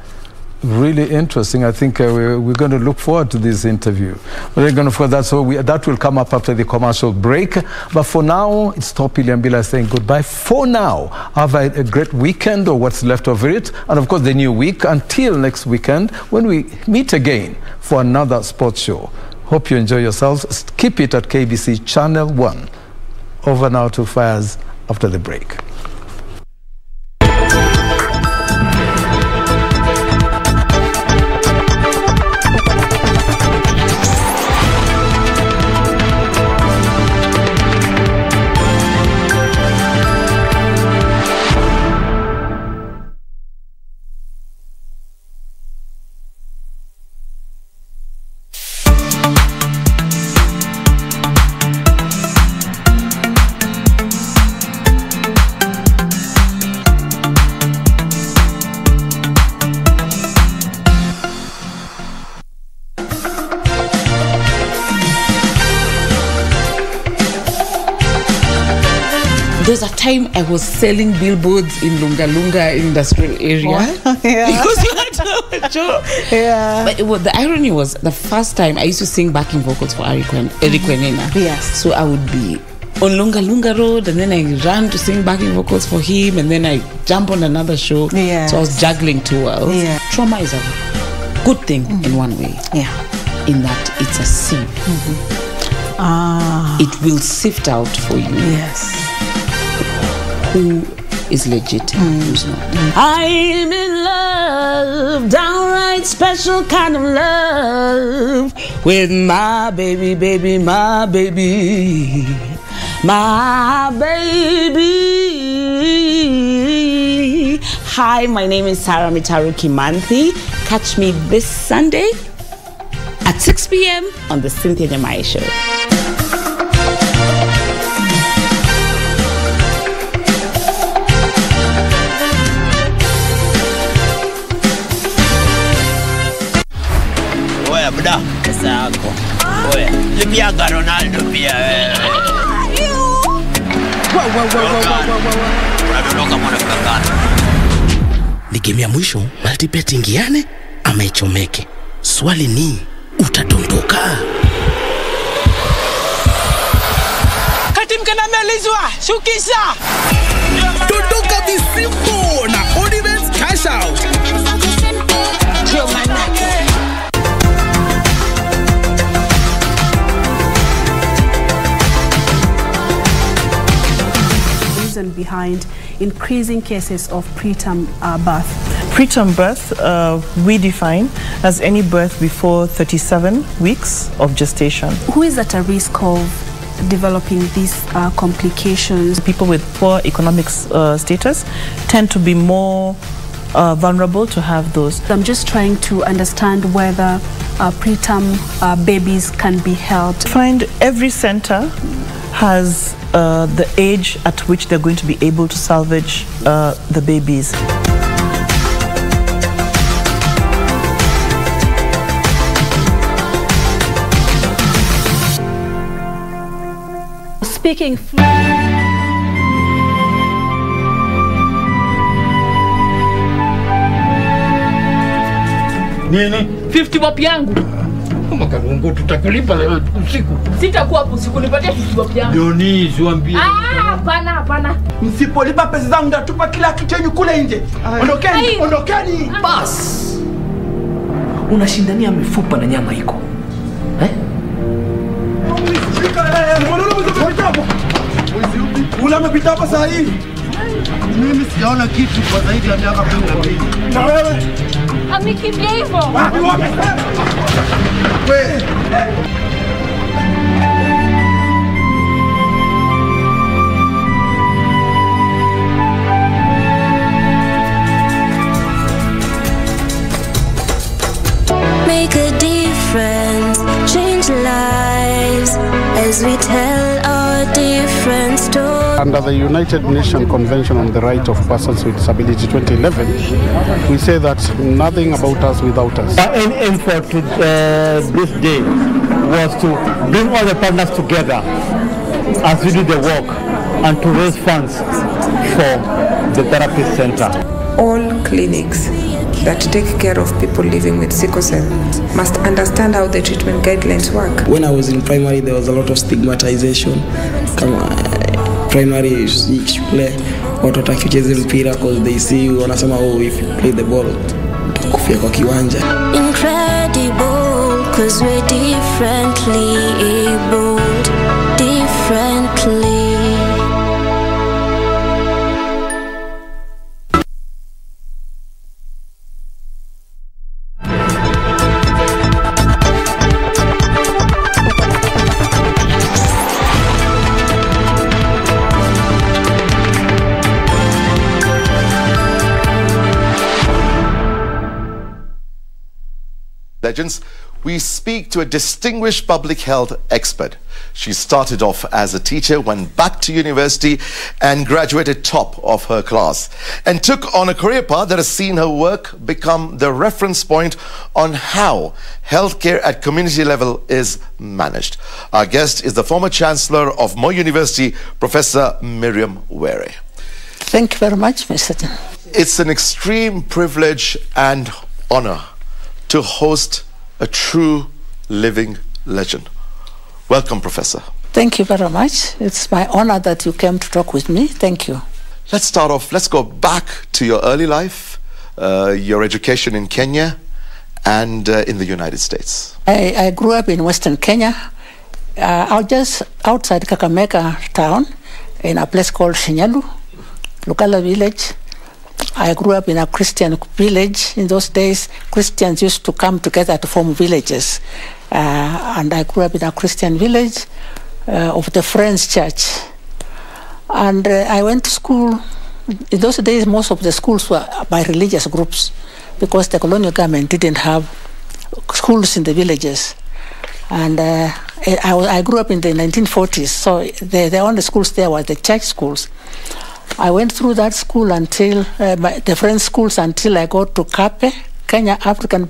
Really interesting. I think we're going to look forward to this interview. We're going to that will come up after the commercial break. But for now, it's Topi Liambila saying goodbye. For now, have a great weekend or what's left of it, and of course the new week. Until next weekend, when we meet again for another sports show. Hope you enjoy yourselves. Keep it at KBC Channel 1. Over now to Fayaz after the break. There's a time I was selling billboards in Lunga Lunga industrial area. What? Yeah. Because you had to show. Yeah. But the irony was, the first time I used to sing backing vocals for Eric Wenena. Yes. So I would be on Lunga Lunga Road, and then I ran to sing backing vocals for him, and then I jump on another show. Yes. So I was juggling 2 worlds. Yeah. Trauma is a good thing in one way. Yeah. In that it's a sieve. It will sift out for you. Yes. Who is legit and who's not. I'm in love, downright special kind of love with my baby, baby, my baby, my baby. Hi, my name is Sarah Mitaru Kimanthi. Catch me this Sunday at 6 p.m. on the Cynthia Nyamai Show. Buda, pesa yako. Oya, lipiaga Ronaldo pia wewe. Unadondoka mwana kakana. Ni game ya mwisho, multibet ingiane ama ichomeke. Swali ni, utadondoka? Katim kana melizwa, shukisha. Dondoka be simple na Odibet cash out. Behind increasing cases of preterm birth. Preterm birth we define as any birth before 37 weeks of gestation. Who is at a risk of developing these complications? People with poor economic status tend to be more vulnerable to have those. I'm just trying to understand whether preterm babies can be helped. Find every center has the age at which they're going to be able to salvage the babies. Speaking Nini? 50 bob yangu. Kama Kalungu tutakulipa leo usiku. Sitakuwa hapo usiku, nipatie 50 bob yangu. Dionisi waambie. Hapana. Msipolipa pesa zangu ndatupa kila kitu yenu kule nje. Ondokeni. Bas. Unashindania mifupa na nyama iko. Ula umepita hapa saa hii. Mimi sijaona kitu kwa zaidi ya miaka 12. Na wewe? Amekimbia hivyo. Wapi? Wewe. Make a difference, change lives as we tell our different stories. Under the United Nations Convention on the Right of Persons with Disability 2011, we say that nothing about us without us. Our aim for this day was to bring all the partners together as we do the work and to raise funds for the therapy center. All clinics that take care of people living with sickle cell must understand how the treatment guidelines work. When I was in primary, there was a lot of stigmatization. Primary shule watu wataki ucheze mpira because they see you wanasema oh if you play the ball utakufia kwa kiwanja. Incredible cause we're differently abled, differently. Legends, we speak to a distinguished public health expert. She started off as a teacher, went back to university and graduated top of her class and took on a career path that has seen her work become the reference point on how healthcare at community level is managed. Our guest is the former Chancellor of Moi University, Professor Miriam Were. Thank you very much, Mr. It's an extreme privilege and honor to host a true living legend. Welcome, Professor. Thank you very much. It's my honor that you came to talk with me. Thank you. Let's start off. Let's go back to your early life, your education in Kenya and in the United States. I grew up in Western Kenya, just outside Kakamega town, in a place called Shinyalu, Lukala village. I grew up in a Christian village. In those days, Christians used to come together to form villages. And I grew up in a Christian village of the Friends Church. And I went to school. In those days, most of the schools were by religious groups because the colonial government didn't have schools in the villages. And I grew up in the 1940s, so the only schools there were the church schools. I went through that school until the French schools until I got to KAPE, Kenya African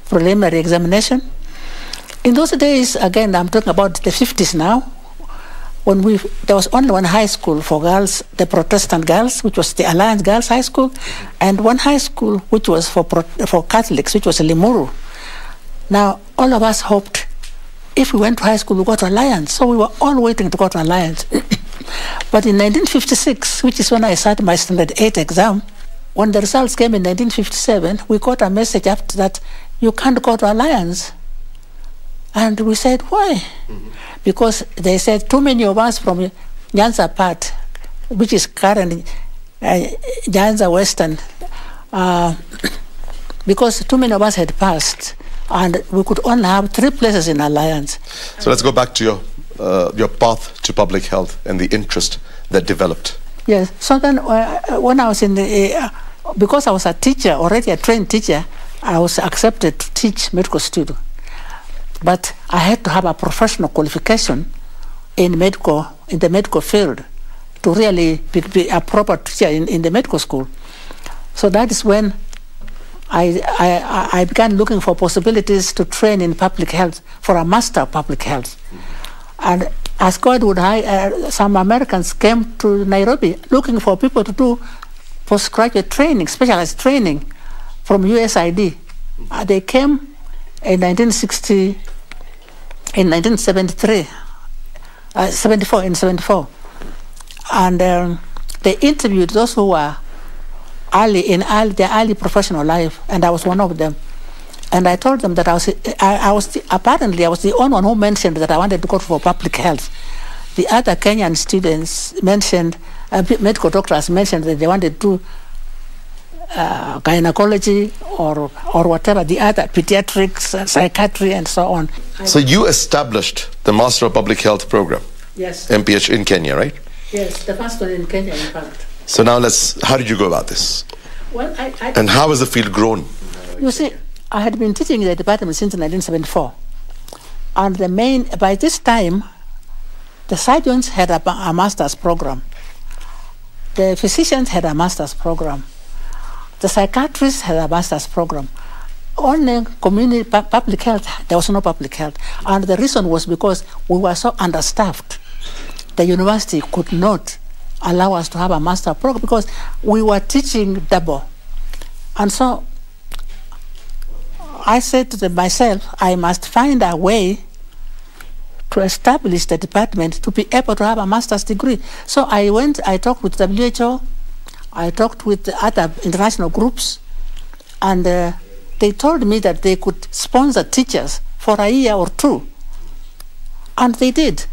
Preliminary Examination. In those days, again, I'm talking about the 50s now, when there was only one high school for girls, the Protestant girls, which was the Alliance Girls High School, and one high school which was for Catholics, which was Limuru. Now, all of us hoped if we went to high school, we got to Alliance. So we were all waiting to go to Alliance. But in 1956, which is when I started my Standard 8 exam, when the results came in 1957, we got a message after that, you can't go to Alliance. And we said, why? Because they said too many of us from Nyanza part, which is currently Nyanza Western, because too many of us had passed, and we could only have 3 places in Alliance. So let's go back to your path to public health and the interest that developed. Yes. So then, when I was in the, because I was a teacher, already a trained teacher, I was accepted to teach medical students. But I had to have a professional qualification in the medical field to really be a proper teacher in the medical school. So that is when I began looking for possibilities to train in public health, for a master of public health. And as God would, some Americans came to Nairobi looking for people to do postgraduate training, specialized training from USID. They came in 1974, and they interviewed those who were their early professional life, and I was one of them. And I told them that apparently I was the only one who mentioned that I wanted to go for public health. The other Kenyan students mentioned, medical doctors mentioned that they wanted to do gynecology or whatever, the other pediatrics, psychiatry, and so on. So you established the Master of Public Health program, yes, MPH in Kenya, right? Yes, the first one in Kenya, in fact. So now how did you go about this? Well, and how has the field grown? You see, I had been teaching in the department since 1974, and by this time, the surgeons had a master's program, the physicians had a master's program, the psychiatrists had a master's program. Only community public health, there was no public health. And the reason was because we were so understaffed. The university could not allow us to have a master program because we were teaching double. And so I said to myself, I must find a way to establish the department to be able to have a master's degree. So I talked with WHO, I talked with other international groups, and they told me that they could sponsor teachers for a year or 2. And they did.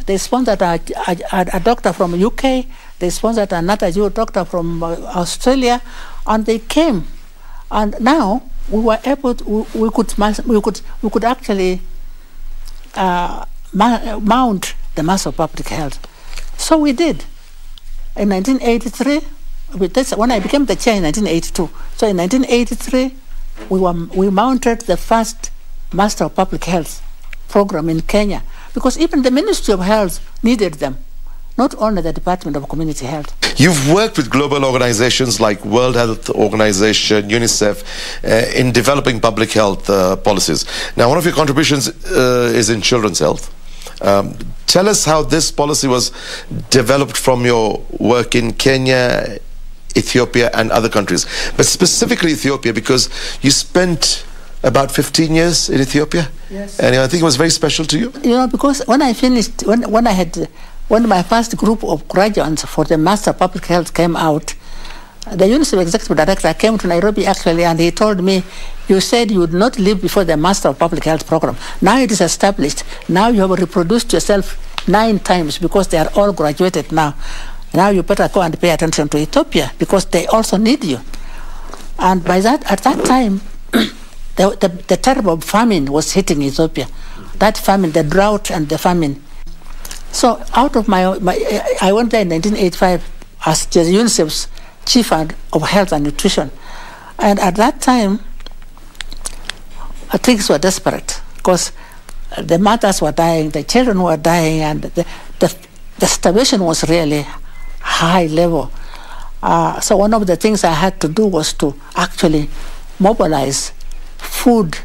They sponsored a doctor from UK, they sponsored another doctor from Australia, and they came. And now we were able to, we could actually mount the Master of Public Health. So we did. In 1983, when I became the chair in 1982. So in 1983, we mounted the first Master of Public Health program in Kenya, because even the Ministry of Health needed them, not only the Department of Community Health. You've worked with global organizations like World Health Organization, UNICEF, in developing public health policies. Now, one of your contributions is in children's health. Tell us how this policy was developed from your work in Kenya, Ethiopia, and other countries, but specifically Ethiopia, because you spent about 15 years in Ethiopia. Yes. And I think it was very special to you. You know, because when I finished, when my first group of graduates for the Master of Public Health came out, the UNICEF Executive Director came to Nairobi actually, and he told me, you said you would not leave before the Master of Public Health program. Now it is established. Now you have reproduced yourself 9 times because they are all graduated now. Now you better go and pay attention to Ethiopia because they also need you. And at that time, the terrible famine was hitting Ethiopia. That famine, the drought and the famine. So out of I went there in 1985 as the UNICEF's Chief of Health and Nutrition. And at that time, things were desperate because the mothers were dying, the children were dying, and the starvation was really high level. So one of the things I had to do was to actually mobilize food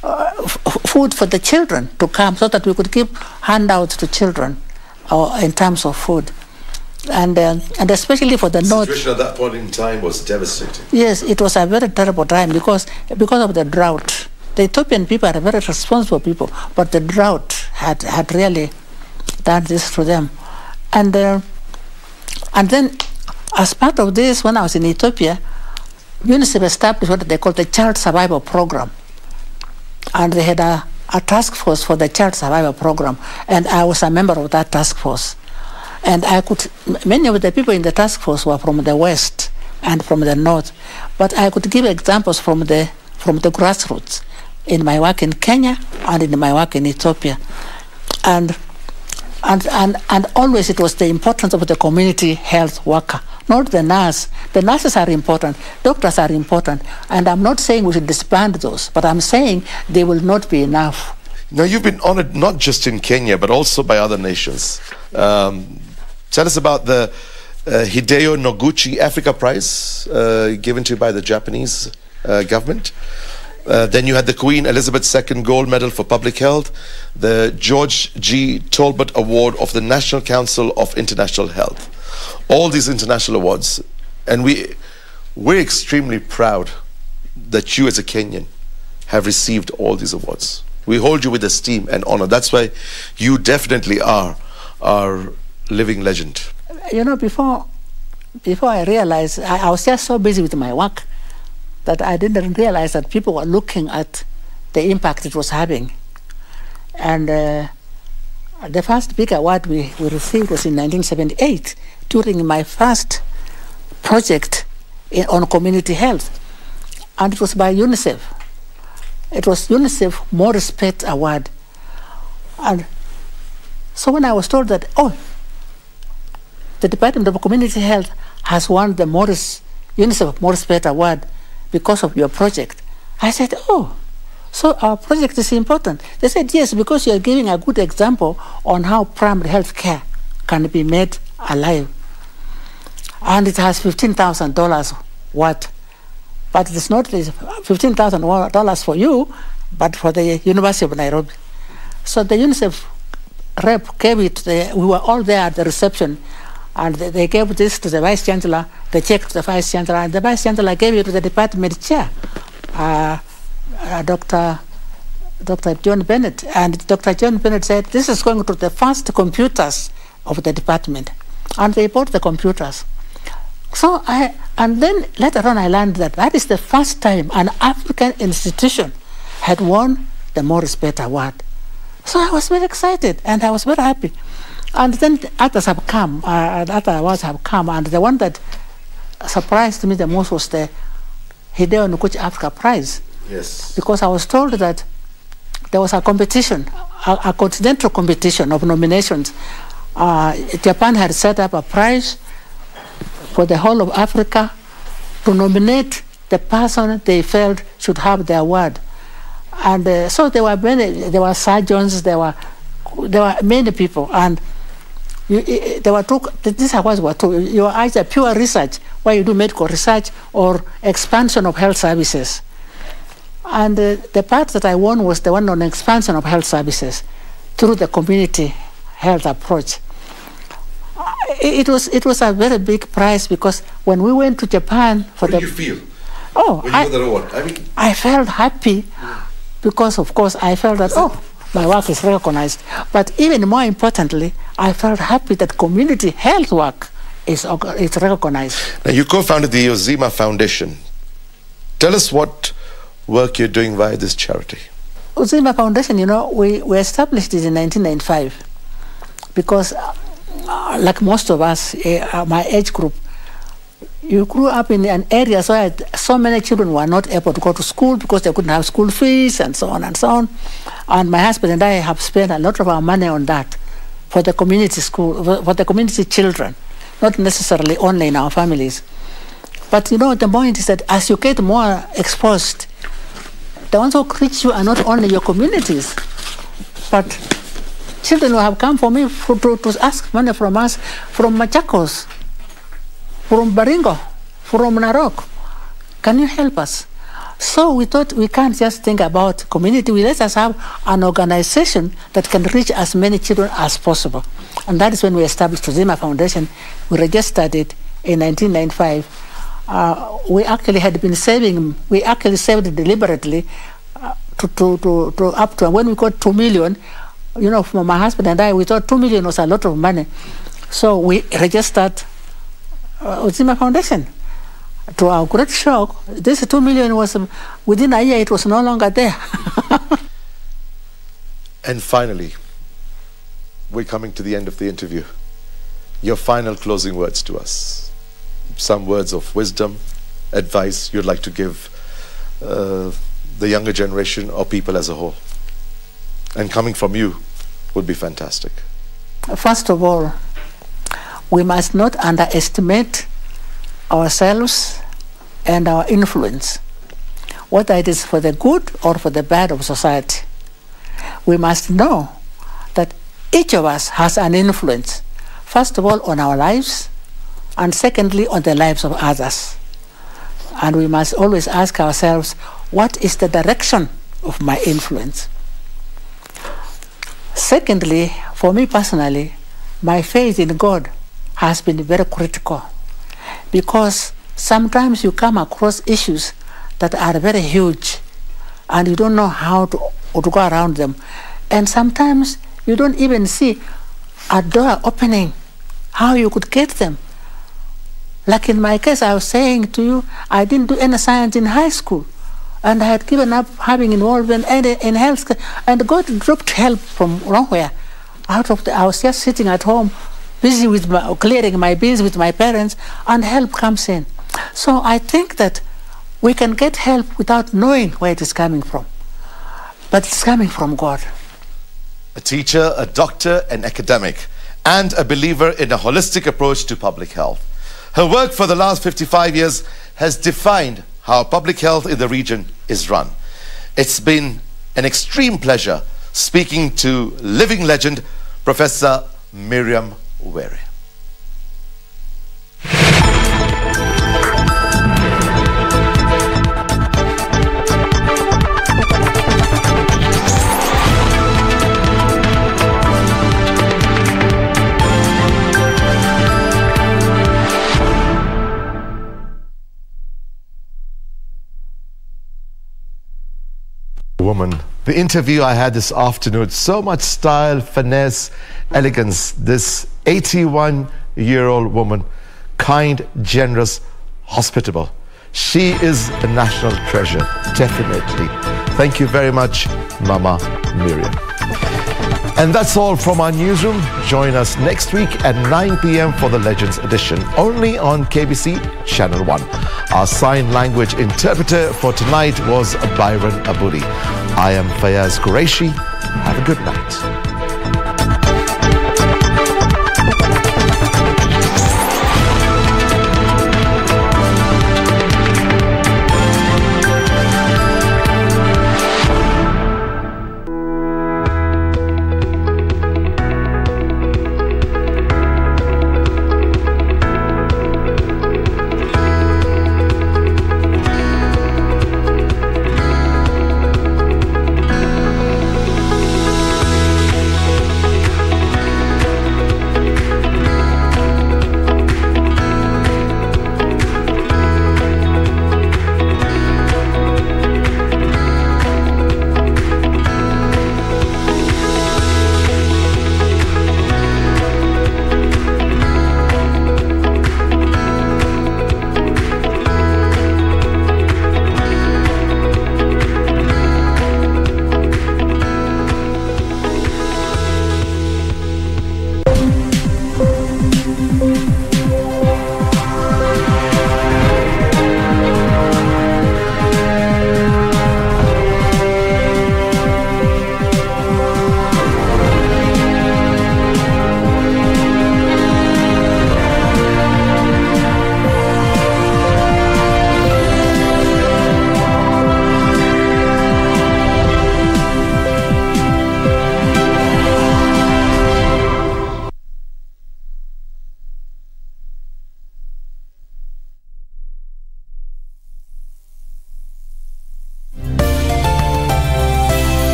for the children to come so that we could give handouts to children in terms of food. And especially for the north. The situation at that point in time was devastating. Yes, it was a very terrible time because of the drought. The Ethiopian people are very responsible people, but the drought had really done this to them. And then, as part of this, when I was in Ethiopia, UNICEF established what they call the Child Survival Program. And they had a task force for the Child Survival Program, and I was a member of that task force. And many of the people in the task force were from the West and from the North. But I could give examples from the grassroots in my work in Kenya and in my work in Ethiopia. And always it was the importance of the community health worker, not the nurse. The nurses are important, doctors are important, and I'm not saying we should disband those, but I'm saying they will not be enough. Now, you've been honored not just in Kenya, but also by other nations. Tell us about the Hideo Noguchi Africa Prize given to you by the Japanese government. Then you had the Queen Elizabeth II Gold Medal for Public Health, the George G. Talbot Award of the National Council of International Health. All these international awards. And we're extremely proud that you as a Kenyan have received all these awards. We hold you with esteem and honor. That's why you definitely are our living legend. You know, before I realized, I was just so busy with my work that I didn't realize that people were looking at the impact it was having. And the first big award we received was in 1978 during my first project on community health. And it was by UNICEF. It was UNICEF More Respect Award. And so when I was told that, oh, the Department of Community Health has won the UNICEF More Respect Award because of your project, I said, oh, so our project is important. They said, yes, because you are giving a good example on how primary health care can be made alive. And it has $15,000 worth. But it's not $15,000 for you, but for the University of Nairobi. So the UNICEF rep gave it, we were all there at the reception, and they gave this to the Vice Chancellor, they checked to the Vice Chancellor, and the Vice Chancellor gave it to the department chair, Dr. John Bennett. And Dr. John Bennett said, this is going to the first computers of the department. And they bought the computers. So and then later on I learned that that is the first time an African institution had won the More Respect Award. So I was very excited and I was very happy. And then others have come, other awards have come, and the one that surprised me the most was the Hideo Noguchi Africa Prize. Yes. Because I was told that there was a competition, a continental competition of nominations. Japan had set up a prize for the whole of Africa to nominate the person they felt should have the award. And so there were many, there were surgeons, there were many people, and there were these awards were two. You are either pure research, where you do medical research, or expansion of health services. And the part that I won was the one on expansion of health services through the community health approach. It was a very big prize because when we went to Japan for what did you feel? Oh, when you got that award? I felt happy because, of course, I felt that, oh, my work is recognized. But even more importantly, I felt happy that community health work is recognized. Now, you co-founded the Ozima Foundation. Tell us what work you're doing via this charity. Ozima Foundation, you know, we established it in 1995 because, like most of us, my age group, you grew up in an area where so many children were not able to go to school because they couldn't have school fees and so on and so on. And my husband and I have spent a lot of our money on that for the community school, for the community children, not necessarily only in our families. But you know, the point is that as you get more exposed, the ones who reach you are not only your communities, but children who have come for me to ask money from us, from Machakos, from Baringo, from Narok. Can you help us? So we thought we can't just think about community. Let us have an organization that can reach as many children as possible. And that is when we established Ozima Foundation. We registered it in 1995. We actually had been saving, we actually saved it deliberately to up to, when we got 2 million, you know, from my husband and I, we thought 2 million was a lot of money. So we registered Ozima Foundation. To our great shock, this 2 million was, within a year, it was no longer there. And finally, we're coming to the end of the interview. your final closing words to us. Some words of wisdom, advice you'd like to give the younger generation or people as a whole. And coming from you would be fantastic. First of all, we must not underestimate ourselves and our influence, whether it is for the good or for the bad of society. We must know that each of us has an influence, first of all on our lives, and secondly on the lives of others. And we must always ask ourselves, what is the direction of my influence? Secondly, for me personally, my faith in God has been very critical, because sometimes you come across issues that are very huge and you don't know how to go around them. And sometimes you don't even see a door opening, how you could get them. Like in my case, I was saying to you, I didn't do any science in high school, and I had given up having involvement in health, and God dropped help from nowhere. I was just sitting at home, busy with clearing my bills with my parents, and help comes in. So I think that we can get help without knowing where it is coming from, but it's coming from God. A teacher, a doctor, an academic, and a believer in a holistic approach to public health. Her work for the last 55 years has defined how public health in the region is run. It's been an extreme pleasure speaking to living legend, Professor Miriam Were. Woman. The interview I had this afternoon, so much style, finesse, elegance. This 81-year-old woman, kind, generous, hospitable. She is a national treasure, definitely. Thank you very much, Mama Miriam. And that's all from our newsroom. Join us next week at 9 p.m. for the Legends edition, only on KBC Channel 1. Our sign language interpreter for tonight was Byron Abudi. I am Fayaz Qureshi. Have a good night.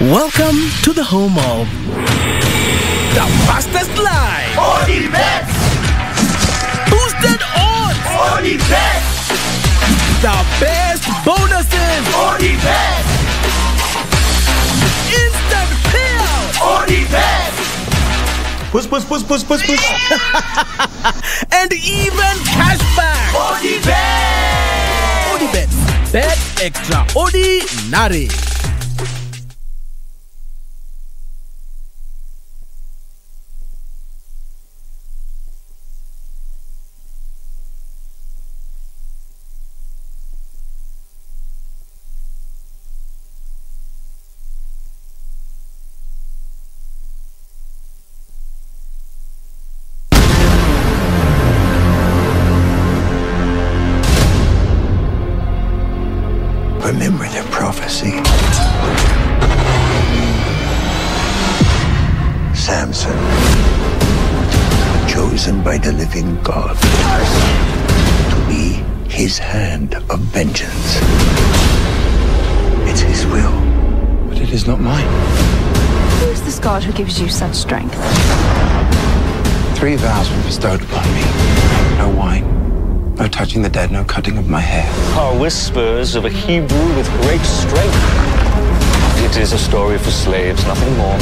Welcome to the home of the fastest line, all the best, boosted odds, all the best, the best bonuses, all the best, instant payout, all the best, push, and even cashback, all the best, all the best, bet extraordinary. remember their prophecy. Samson, chosen by the living God to be his hand of vengeance. It's his will, but it is not mine. Who is this God who gives you such strength? 3 vows were bestowed upon me. No wine, no touching the dead, no cutting of my hair. Are whispers of a Hebrew with great strength. It is a story for slaves, nothing more.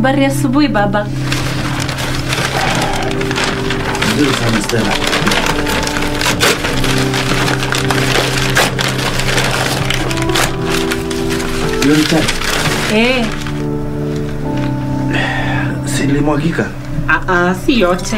Habari asubuhi baba. Nzuri sana Stella. Yoni chai? Silimwagika? Si yote.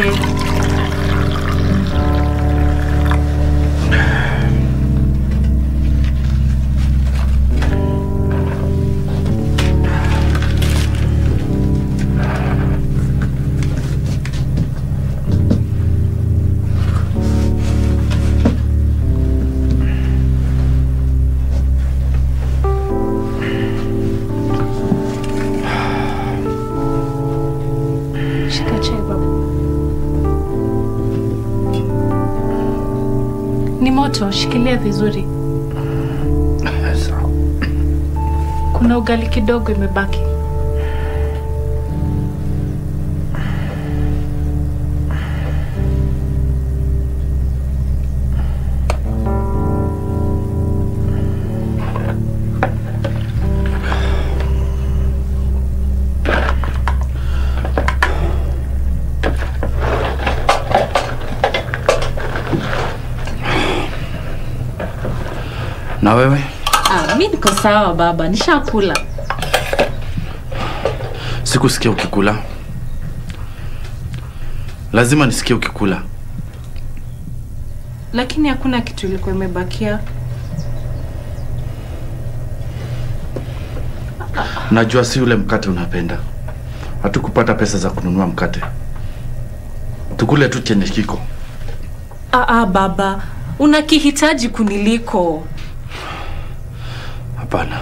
Ni moto, shikilia vizuri. Kuna ugali kidogo imebaki. Na wewe? Mimi niko sawa baba, nishakula. Sikusikia ukikula. Lazima nisikie ukikula. Lakini hakuna kitu ilikuwa imebakia. Najua si ule mkate unapenda. Hatukupata pesa za kununua mkate. Tukule tu chenye kiko. Baba, unakihitaji kuniliko. Hapana.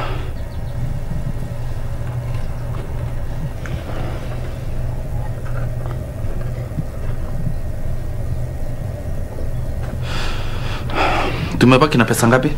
Tumebaki na pesa ngapi?